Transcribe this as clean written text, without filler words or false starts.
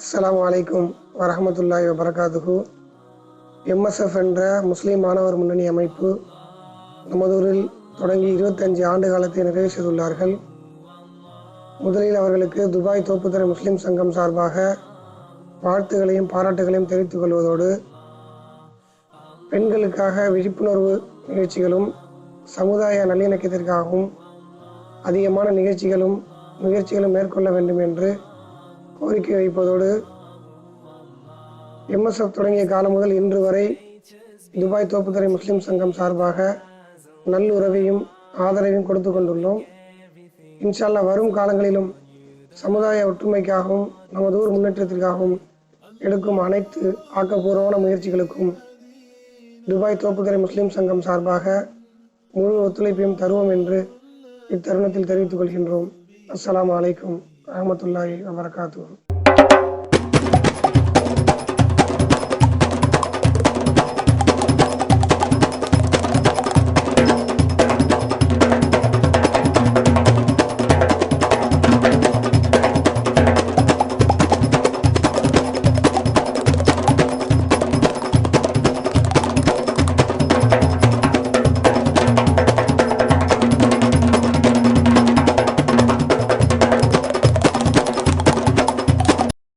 அஸ்ஸலாமு அலைக்கும் வரஹமத்துல்லாஹி வபரகாத்துஹு. எம்எஸ்எஃப் என்ற முஸ்லீம் மாணவர் முன்னணி அமைப்பு நமதூரில் தொடங்கி 25 ஆண்டு காலத்தை நிறைவு செய்துள்ளார்கள். முதலில் அவர்களுக்கு துபாய் தோப்புத்துறை முஸ்லீம் சங்கம் சார்பாக வாழ்த்துகளையும் பாராட்டுகளையும் தெரிவித்துக் கொள்வதோடு, பெண்களுக்காக விழிப்புணர்வு நிகழ்ச்சிகளும் சமுதாய நல்லிணக்கத்திற்காகவும் அதிகமான நிகழ்ச்சிகளும் முயற்சிகளும் மேற்கொள்ள வேண்டும் என்று கோரிக்கை வைப்பதோடு, எம்எஸ்எஃப் தொடங்கிய காலம் முதல் இன்று வரை துபாய் தோப்புத்துறை முஸ்லீம் சங்கம் சார்பாக நல்லுறவையும் ஆதரவையும் கொடுத்து கொண்டுள்ளோம். இன்ஷா அல்லாஹ் வரும் காலங்களிலும் சமுதாய ஒற்றுமைக்காகவும் நமது ஊர் முன்னேற்றத்திற்காகவும் எடுக்கும் அனைத்து ஆக்கப்பூர்வமான முயற்சிகளுக்கும் துபாய் தோப்புத்துறை முஸ்லீம் சங்கம் சார்பாக முழு ஒத்துழைப்பையும் தருவோம் என்று இத்தருணத்தில் தெரிவித்துக் கொள்கின்றோம். அஸ்ஸலாமு அலைக்கும் வரஹ்மத்துல்லாஹி வபரகாத்துஹு.